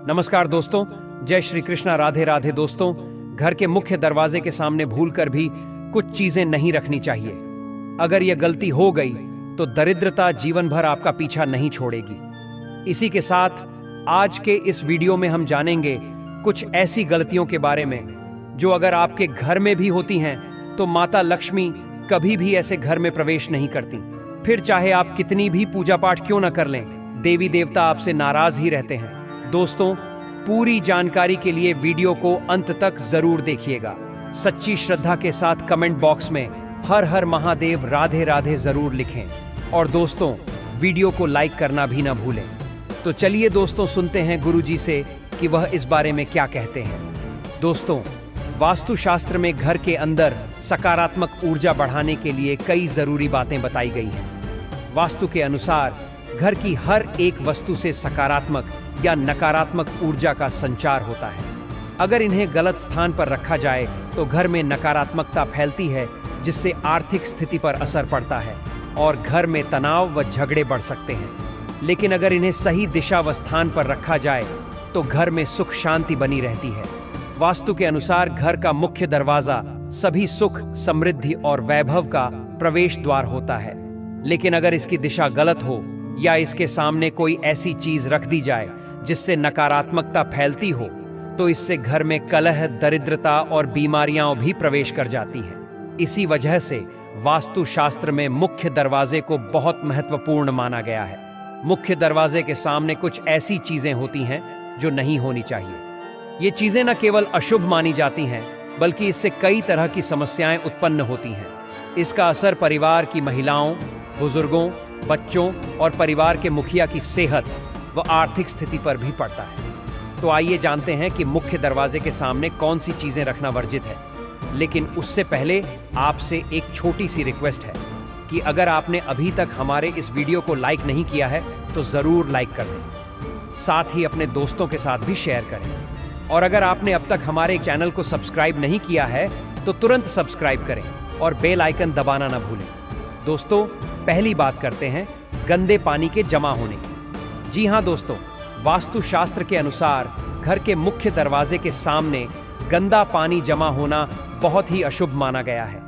नमस्कार दोस्तों, जय श्री कृष्णा। राधे राधे दोस्तों। घर के मुख्य दरवाजे के सामने भूलकर भी कुछ चीजें नहीं रखनी चाहिए। अगर यह गलती हो गई तो दरिद्रता जीवन भर आपका पीछा नहीं छोड़ेगी। इसी के साथ आज के इस वीडियो में हम जानेंगे कुछ ऐसी गलतियों के बारे में जो अगर आपके घर में भी होती हैं तो माता लक्ष्मी कभी भी ऐसे घर में प्रवेश नहीं करती। फिर चाहे आप कितनी भी पूजा पाठ क्यों न कर लें, देवी देवता आपसे नाराज ही रहते हैं। दोस्तों, पूरी जानकारी के लिए वीडियो को अंत तक जरूर देखिएगा। सच्ची श्रद्धा के साथ कमेंट बॉक्स में हर हर महादेव राधे राधे जरूर लिखें और दोस्तों वीडियो को लाइक करना भी ना भूलें। तो चलिए दोस्तों सुनते हैं गुरुजी से कि वह इस बारे में क्या कहते हैं। दोस्तों, वास्तुशास्त्र में घर के अंदर सकारात्मक ऊर्जा बढ़ाने के लिए कई जरूरी बातें बताई गई हैं। वास्तु के अनुसार घर की हर एक वस्तु से सकारात्मक या नकारात्मक ऊर्जा का संचार होता है। अगर इन्हें गलत स्थान पर रखा जाए तो घर में नकारात्मकता फैलती है, जिससे आर्थिक स्थिति पर असर पड़ता है और घर में तनाव व झगड़े बढ़ सकते हैं। लेकिन अगर इन्हें सही दिशा व स्थान पर रखा जाए तो घर में सुख शांति बनी रहती है। वास्तु के अनुसार घर का मुख्य दरवाजा सभी सुख, समृद्धि और वैभव का प्रवेश द्वार होता है। लेकिन अगर इसकी दिशा गलत हो या इसके सामने कोई ऐसी चीज रख दी जाए जिससे नकारात्मकता फैलती हो तो इससे घर में कलह, दरिद्रता और बीमारियां भी प्रवेश कर जाती हैं। इसी वजह से वास्तुशास्त्र में मुख्य दरवाजे को बहुत महत्वपूर्ण माना गया है। मुख्य दरवाजे के सामने कुछ ऐसी चीजें होती हैं जो नहीं होनी चाहिए। ये चीजें न केवल अशुभ मानी जाती हैं बल्कि इससे कई तरह की समस्याएं उत्पन्न होती हैं। इसका असर परिवार की महिलाओं, बुजुर्गों, बच्चों और परिवार के मुखिया की सेहत व आर्थिक स्थिति पर भी पड़ता है। तो आइए जानते हैं कि मुख्य दरवाजे के सामने कौन सी चीजें रखना वर्जित है। लेकिन उससे पहले आपसे एक छोटी सी रिक्वेस्ट है कि अगर आपने अभी तक हमारे इस वीडियो को लाइक नहीं किया है तो जरूर लाइक कर दें। साथ ही अपने दोस्तों के साथ भी शेयर करें। और अगर आपने अब तक हमारे चैनल को सब्सक्राइब नहीं किया है तो तुरंत सब्सक्राइब करें और बेल आइकन दबाना ना भूलें। दोस्तों, पहली बात करते हैं गंदे पानी के जमा होने की। जी हाँ दोस्तों, वास्तुशास्त्र के अनुसार घर के मुख्य दरवाजे के सामने गंदा पानी जमा होना बहुत ही अशुभ माना गया है।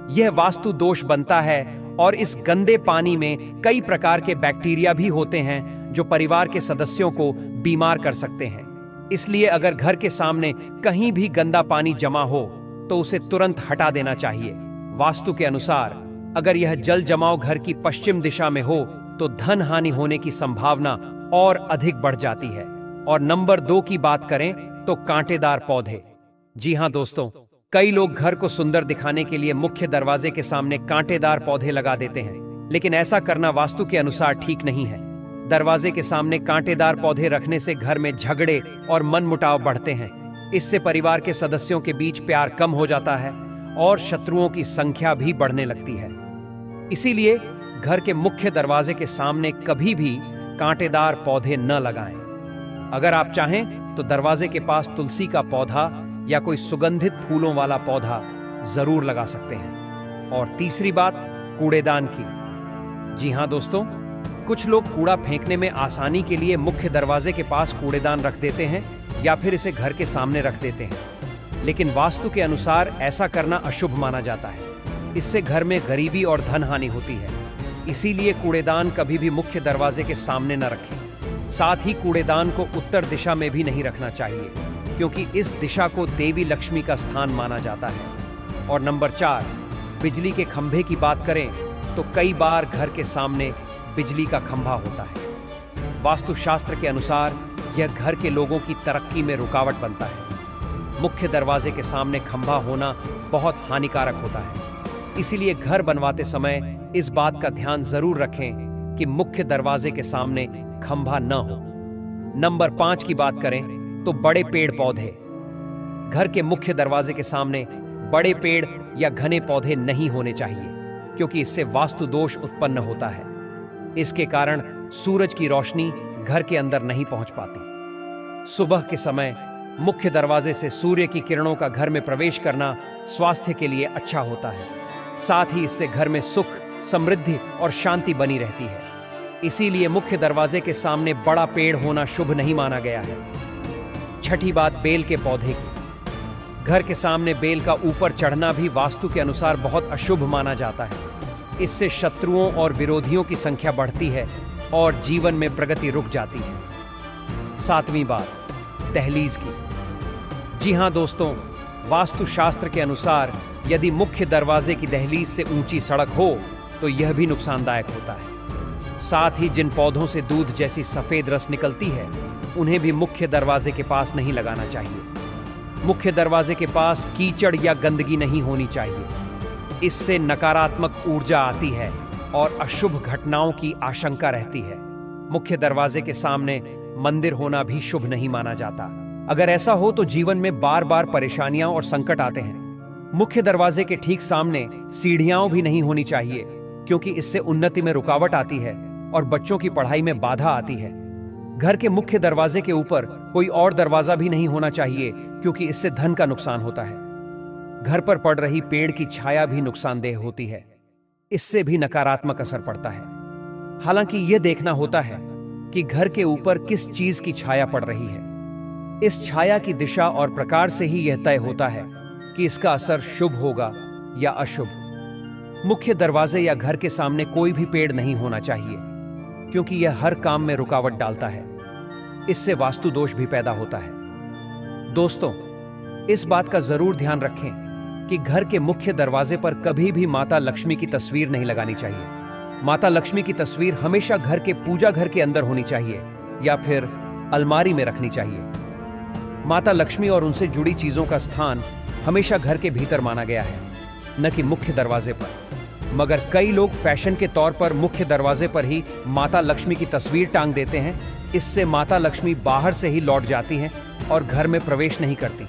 यह वास्तु दोष बनता है और इस गंदे पानी में कई प्रकार के बैक्टीरिया भी होते हैं जो परिवार के सदस्यों को बीमार कर सकते हैं। इसलिए अगर घर के सामने कहीं भी गंदा पानी जमा हो तो उसे तुरंत हटा देना चाहिए। वास्तु के अनुसार अगर यह जल जमाव घर की पश्चिम दिशा में हो तो धन हानि होने की संभावना और अधिक बढ़ जाती है। और नंबर 2 की बात करें तो कांटेदार पौधे। जी हां दोस्तों, कई लोग घर को सुंदर दिखाने के लिए मुख्य दरवाजे के सामने कांटेदार पौधे लगा देते हैं, लेकिन ऐसा करना वास्तु के अनुसार ठीक नहीं है। दरवाजे के सामने कांटेदार पौधे रखने से घर में झगड़े और मनमुटाव बढ़ते हैं। इससे परिवार के सदस्यों के बीच प्यार कम हो जाता है और शत्रुओं की संख्या भी बढ़ने लगती है। इसीलिए घर के मुख्य दरवाजे के सामने कभी भी कांटेदार पौधे न लगाएं। अगर आप चाहें तो दरवाजे के पास तुलसी का पौधा या कोई सुगंधित फूलों वाला पौधा जरूर लगा सकते हैं। और तीसरी बात, कूड़ेदान की। जी हां दोस्तों, कुछ लोग कूड़ा फेंकने में आसानी के लिए मुख्य दरवाजे के पास कूड़ेदान रख देते हैं या फिर इसे घर के सामने रख देते हैं। लेकिन वास्तु के अनुसार ऐसा करना अशुभ माना जाता है। इससे घर में गरीबी और धन हानि होती है। इसीलिए कूड़ेदान कभी भी मुख्य दरवाजे के सामने न रखें। साथ ही कूड़ेदान को उत्तर दिशा में भी नहीं रखना चाहिए, क्योंकि इस दिशा को देवी लक्ष्मी का स्थान माना जाता है। और नंबर 4, बिजली के खंभे की बात करें तो कई बार घर के सामने बिजली का खंभा होता है। वास्तुशास्त्र के अनुसार यह घर के लोगों की तरक्की में रुकावट बनता है। मुख्य दरवाजे के सामने खंभा होना बहुत हानिकारक होता है। इसीलिए घर बनवाते समय इस बात का ध्यान जरूर रखें कि मुख्य दरवाजे के सामने खंभा न हो। नंबर 5 की बात करें तो बड़े पेड़ पौधे। घर के मुख्य दरवाजे के सामने बड़े पेड़ या घने पौधे नहीं होने चाहिए, क्योंकि इससे वास्तु दोष उत्पन्न होता है। इसके कारण सूरज की रोशनी घर के अंदर नहीं पहुंच पाती। सुबह के समय मुख्य दरवाजे से सूर्य की किरणों का घर में प्रवेश करना स्वास्थ्य के लिए अच्छा होता है। साथ ही इससे घर में सुख, समृद्धि और शांति बनी रहती है। इसीलिए मुख्य दरवाजे के सामने बड़ा पेड़ होना शुभ नहीं माना गया है। छठी बात, बेल के पौधे की। घर के सामने बेल का ऊपर चढ़ना भी वास्तु के अनुसार बहुत अशुभ माना जाता है। इससे शत्रुओं और विरोधियों की संख्या बढ़ती है और जीवन में प्रगति रुक जाती है। सातवीं बात, दहलीज की। जी हां दोस्तों, वास्तुशास्त्र के अनुसार यदि मुख्य दरवाजे की दहलीज से ऊंची सड़क हो तो यह भी नुकसानदायक होता है। साथ ही जिन पौधों से दूध जैसी सफेद रस निकलती है उन्हें भी मुख्य दरवाजे के पास नहीं लगाना चाहिए। मुख्य दरवाजे के पास कीचड़ या गंदगी नहीं होनी चाहिए। इससे नकारात्मक ऊर्जा आती है और अशुभ घटनाओं की आशंका रहती है। मुख्य दरवाजे के सामने मंदिर होना भी शुभ नहीं माना जाता। अगर ऐसा हो तो जीवन में बार बार परेशानियां और संकट आते हैं। मुख्य दरवाजे के ठीक सामने सीढ़ियां भी नहीं होनी चाहिए, क्योंकि इससे उन्नति में रुकावट आती है और बच्चों की पढ़ाई में बाधा आती है। घर के मुख्य दरवाजे के ऊपर कोई और दरवाजा भी नहीं होना चाहिए, क्योंकि इससे धन का नुकसान होता है। घर पर पड़ रही पेड़ की छाया भी नुकसानदेह होती है। इससे भी नकारात्मक असर पड़ता है। हालांकि यह देखना होता है कि घर के ऊपर किस चीज की छाया पड़ रही है। इस छाया की दिशा और प्रकार से ही यह तय होता है कि इसका असर शुभ होगा या अशुभ। मुख्य दरवाजे या घर के सामने कोई भी पेड़ नहीं होना चाहिए, क्योंकि यह हर काम में रुकावट डालता है। इससे वास्तु दोष भी पैदा होता है। दोस्तों, इस बात का जरूर ध्यान रखें कि घर के मुख्य दरवाजे पर कभी भी माता लक्ष्मी की तस्वीर नहीं लगानी चाहिए। माता लक्ष्मी की तस्वीर हमेशा घर के पूजा घर के अंदर होनी चाहिए या फिर अलमारी में रखनी चाहिए। माता लक्ष्मी और उनसे जुड़ी चीजों का स्थान हमेशा घर के भीतर माना गया है, न कि मुख्य दरवाजे पर। मगर कई लोग फैशन के तौर पर मुख्य दरवाजे पर ही माता लक्ष्मी की तस्वीर टांग देते हैं। इससे माता लक्ष्मी बाहर से ही लौट जाती हैं और घर में प्रवेश नहीं करती।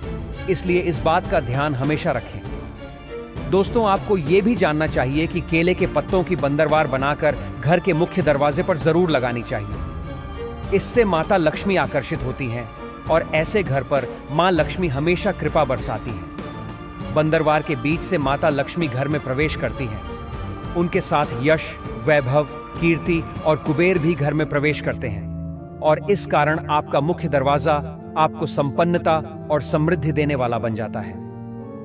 इसलिए इस बात का ध्यान हमेशा रखें। दोस्तों, आपको यह भी जानना चाहिए कि केले के पत्तों की बंदरवार बनाकर घर के मुख्य दरवाजे पर जरूर लगानी चाहिए। इससे माता लक्ष्मी आकर्षित होती हैं और ऐसे घर पर मां लक्ष्मी हमेशा कृपा बरसाती हैं। बंदरवार के बीच से माता लक्ष्मी घर में प्रवेश करती हैं। उनके साथ यश, वैभव, कीर्ति और कुबेर भी घर में प्रवेश करते हैं और इस कारण आपका मुख्य दरवाजा आपको संपन्नता और समृद्धि देने वाला बन जाता है।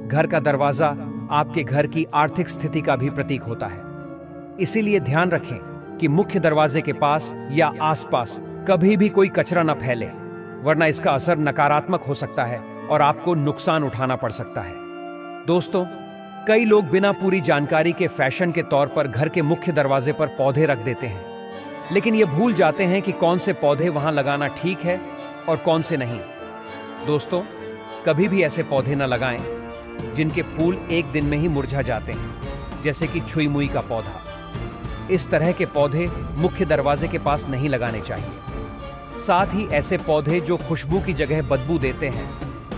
घर का दरवाजा आपके घर की आर्थिक स्थिति का भी प्रतीक होता है। इसीलिए ध्यान रखें कि मुख्य दरवाजे के पास या आसपास कभी भी कोई कचरा न फैले, वरना इसका असर नकारात्मक हो सकता है और आपको नुकसान उठाना पड़ सकता है। दोस्तों, कई लोग बिना पूरी जानकारी के फैशन के तौर पर घर के मुख्य दरवाजे पर पौधे रख देते हैं, लेकिन ये भूल जाते हैं कि कौन से पौधे वहां लगाना ठीक है और कौन से नहीं। दोस्तों, कभी भी ऐसे पौधे न लगाएं जिनके फूल एक दिन में ही मुरझा जाते हैं, जैसे कि छुई मुई का पौधा। इस तरह के पौधे मुख्य दरवाजे के पास नहीं लगाने चाहिए। साथ ही ऐसे पौधे जो खुशबू की जगह बदबू देते हैं,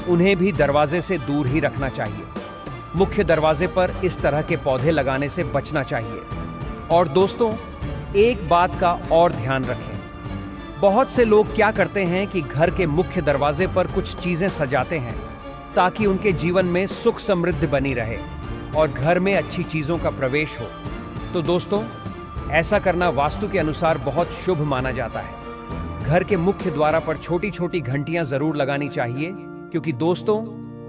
उन्हें भी दरवाजे से दूर ही रखना चाहिए। मुख्य दरवाजे पर इस तरह के पौधे लगाने से बचना चाहिए। और दोस्तों, एक बात का और ध्यान रखें। बहुत से लोग क्या करते हैं कि घर के मुख्य दरवाजे पर कुछ चीजें सजाते हैं ताकि उनके जीवन में सुख समृद्धि बनी रहे और घर में अच्छी चीजों का प्रवेश हो। तो दोस्तों, ऐसा करना वास्तु के अनुसार बहुत शुभ माना जाता है। घर के मुख्य द्वार पर छोटी छोटी घंटियां जरूर लगानी चाहिए, क्योंकि दोस्तों,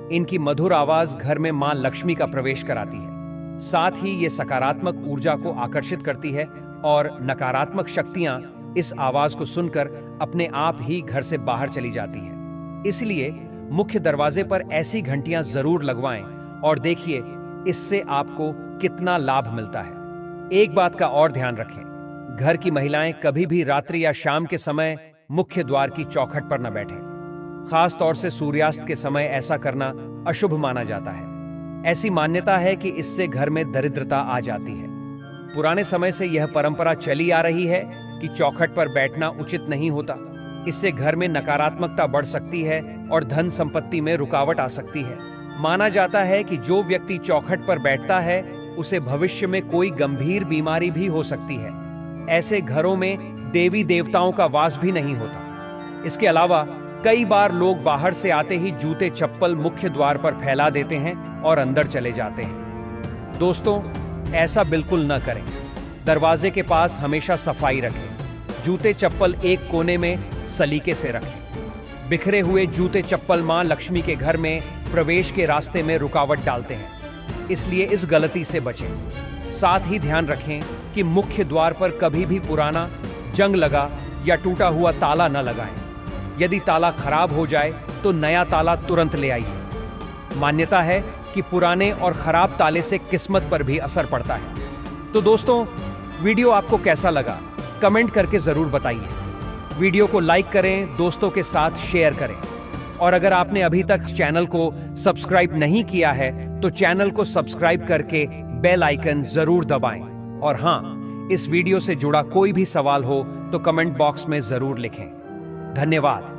इनकी मधुर आवाज घर में मां लक्ष्मी का प्रवेश कराती है। साथ ही ये सकारात्मक ऊर्जा को आकर्षित करती है और नकारात्मक शक्तियां इस आवाज को सुनकर अपने आप ही घर से बाहर चली जाती हैं। इसलिए मुख्य दरवाजे पर ऐसी घंटियां जरूर लगवाएं और देखिए इससे आपको कितना लाभ मिलता है। एक बात का और ध्यान रखें, घर की महिलाएं कभी भी रात्रि या शाम के समय मुख्य द्वार की चौखट पर न बैठें। खास तौर से सूर्यास्त के समय ऐसा करना अशुभ माना जाता है। ऐसी मान्यता है कि इससे घर में दरिद्रता आ जाती है। पुराने समय से यह परंपरा चली आ रही है कि चौखट पर बैठना उचित नहीं होता। इससे घर में नकारात्मकता बढ़ सकती है और धन संपत्ति में रुकावट आ सकती है। माना जाता है कि जो व्यक्ति चौखट पर बैठता है उसे भविष्य में कोई गंभीर बीमारी भी हो सकती है। ऐसे घरों में देवी देवताओं का वास भी नहीं होता। इसके अलावा कई बार लोग बाहर से आते ही जूते चप्पल मुख्य द्वार पर फैला देते हैं और अंदर चले जाते हैं। दोस्तों, ऐसा बिल्कुल न करें। दरवाजे के पास हमेशा सफाई रखें। जूते चप्पल एक कोने में सलीके से रखें। बिखरे हुए जूते चप्पल मां लक्ष्मी के घर में प्रवेश के रास्ते में रुकावट डालते हैं, इसलिए इस गलती से बचें। साथ ही ध्यान रखें कि मुख्य द्वार पर कभी भी पुराना, जंग लगा या टूटा हुआ ताला न लगाएं। यदि ताला खराब हो जाए तो नया ताला तुरंत ले आइए। मान्यता है कि पुराने और खराब ताले से किस्मत पर भी असर पड़ता है। तो दोस्तों, वीडियो आपको कैसा लगा कमेंट करके जरूर बताइए। वीडियो को लाइक करें, दोस्तों के साथ शेयर करें, और अगर आपने अभी तक चैनल को सब्सक्राइब नहीं किया है तो चैनल को सब्सक्राइब करके बेल आइकन जरूर दबाएं। और हां, इस वीडियो से जुड़ा कोई भी सवाल हो तो कमेंट बॉक्स में जरूर लिखें। धन्यवाद।